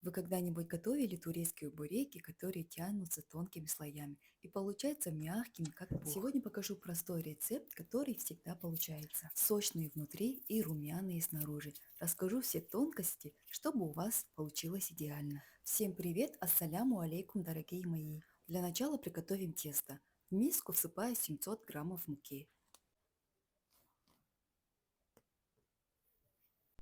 Вы когда-нибудь готовили турецкие буреки, которые тянутся тонкими слоями и получаются мягкими, как пух? Сегодня покажу простой рецепт, который всегда получается. Сочные внутри и румяные снаружи. Расскажу все тонкости, чтобы у вас получилось идеально. Всем привет, ассаляму алейкум, дорогие мои. Для начала приготовим тесто. В миску всыпаю 700 граммов муки,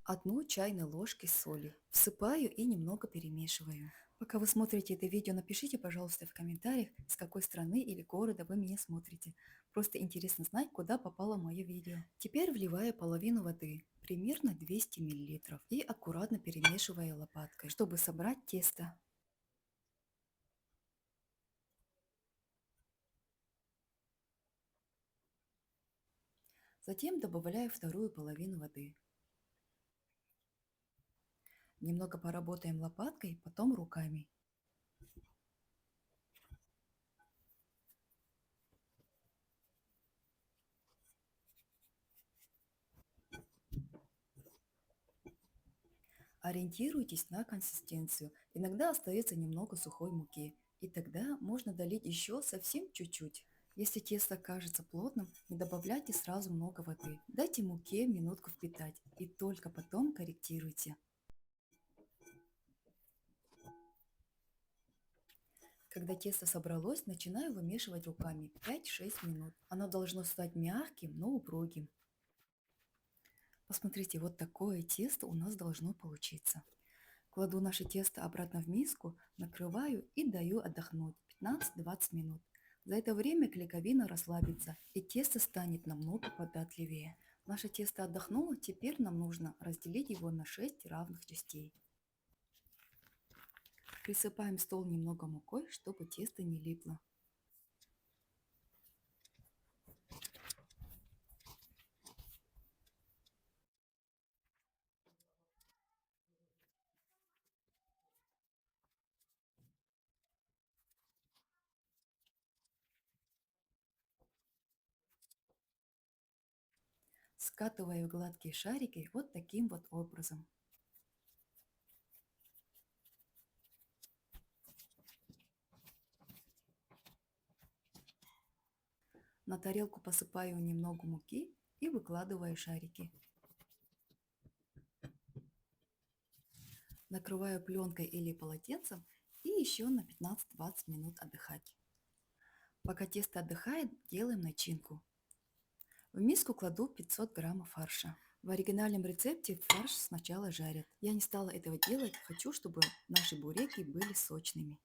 1 чайной ложки соли. Всыпаю и немного перемешиваю. Пока вы смотрите это видео, напишите, пожалуйста, в комментариях, с какой страны или города вы меня смотрите. Просто интересно знать, куда попало мое видео. Теперь вливаю половину воды, примерно 200 мл, и аккуратно перемешиваю лопаткой, чтобы собрать тесто. Затем добавляю вторую половину воды. Немного поработаем лопаткой, потом руками. Ориентируйтесь на консистенцию. Иногда остается немного сухой муки, и тогда можно долить еще совсем чуть-чуть. Если тесто кажется плотным, не добавляйте сразу много воды. Дайте муке минутку впитать и только потом корректируйте. Когда тесто собралось, начинаю вымешивать руками 5-6 минут. Оно должно стать мягким, но упругим. Посмотрите, вот такое тесто у нас должно получиться. Кладу наше тесто обратно в миску, накрываю и даю отдохнуть 15-20 минут. За это время клейковина расслабится и тесто станет намного податливее. Наше тесто отдохнуло, теперь нам нужно разделить его на 6 равных частей. Присыпаем стол немного мукой, чтобы тесто не липло. Скатываю гладкие шарики вот таким вот образом. На тарелку посыпаю немного муки и выкладываю шарики. Накрываю пленкой или полотенцем и еще на 15-20 минут отдыхать. Пока тесто отдыхает, делаем начинку. В миску кладу 500 граммов фарша. В оригинальном рецепте фарш сначала жарят. Я не стала этого делать, хочу, чтобы наши буреки были сочными.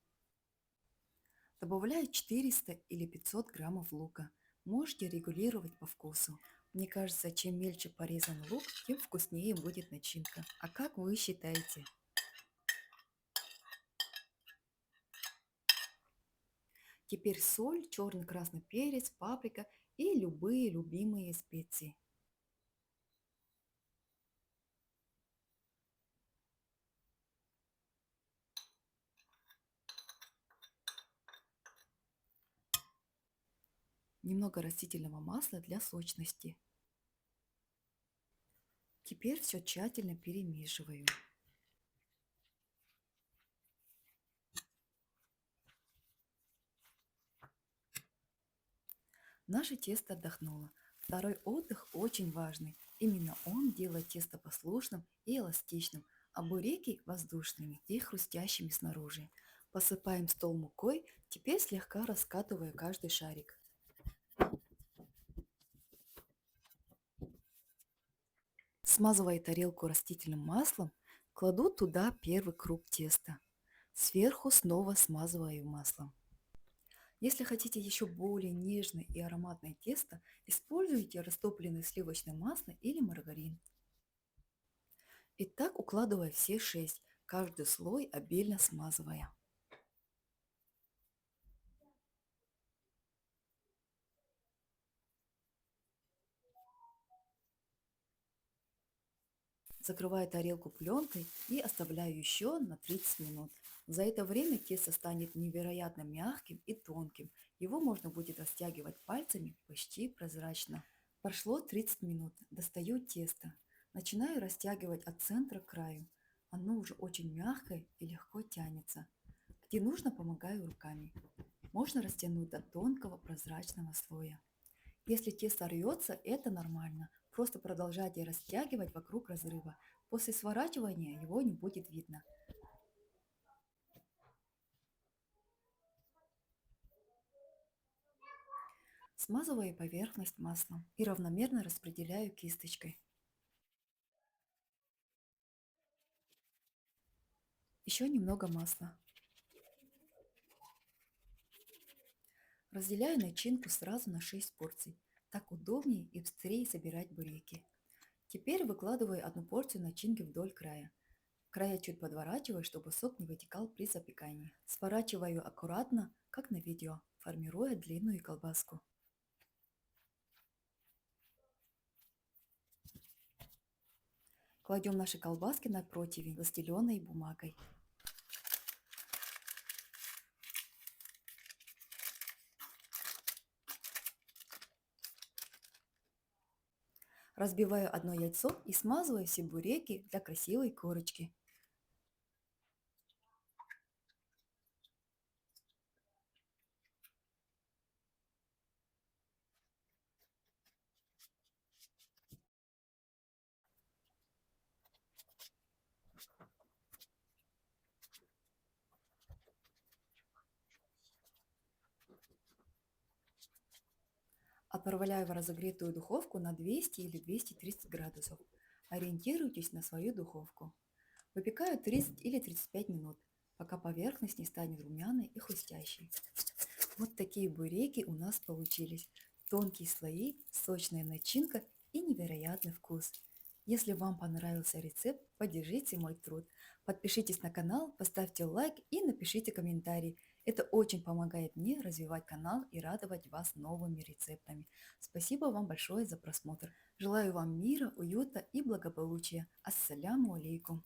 Добавляю 400 или 500 граммов лука. Можете регулировать по вкусу. Мне кажется, чем мельче порезан лук, тем вкуснее будет начинка. А как вы считаете? Теперь соль, черный красный перец, паприка и любые любимые специи. Немного растительного масла для сочности. Теперь все тщательно перемешиваю. Наше тесто отдохнуло. Второй отдых очень важный. Именно он делает тесто послушным и эластичным, а буреки воздушными и хрустящими снаружи. Посыпаем стол мукой, теперь слегка раскатывая каждый шарик. Смазывая тарелку растительным маслом, кладу туда первый круг теста. Сверху снова смазываю маслом. Если хотите еще более нежное и ароматное тесто, используйте растопленное сливочное масло или маргарин. И так укладывая все 6, каждый слой обильно смазывая. Закрываю тарелку пленкой и оставляю еще на 30 минут. За это время тесто станет невероятно мягким и тонким. Его можно будет растягивать пальцами почти прозрачно. Прошло 30 минут. Достаю тесто. Начинаю растягивать от центра к краю. Оно уже очень мягкое и легко тянется. Где нужно, помогаю руками. Можно растянуть до тонкого прозрачного слоя. Если тесто рвется, это нормально. Просто продолжайте растягивать вокруг разрыва. После сворачивания его не будет видно. Смазываю поверхность маслом и равномерно распределяю кисточкой. Еще немного масла. Разделяю начинку сразу на 6 порций. Так удобнее и быстрее собирать буряки. Теперь выкладываю одну порцию начинки вдоль края. Края чуть подворачиваю, чтобы сок не вытекал при запекании. Сворачиваю аккуратно, как на видео, формируя длинную колбаску. Кладем наши колбаски на противень, застеленной бумагой. Разбиваю одно яйцо и смазываю все буряки для красивой корочки. Отправляю в разогретую духовку на 200 или 230 градусов. Ориентируйтесь на свою духовку. Выпекаю 30 или 35 минут, пока поверхность не станет румяной и хрустящей. Вот такие буряки у нас получились. Тонкие слои, сочная начинка и невероятный вкус. Если вам понравился рецепт, поддержите мой труд. Подпишитесь на канал, поставьте лайк и напишите комментарий. Это очень помогает мне развивать канал и радовать вас новыми рецептами. Спасибо вам большое за просмотр. Желаю вам мира, уюта и благополучия. Ассаляму алейкум.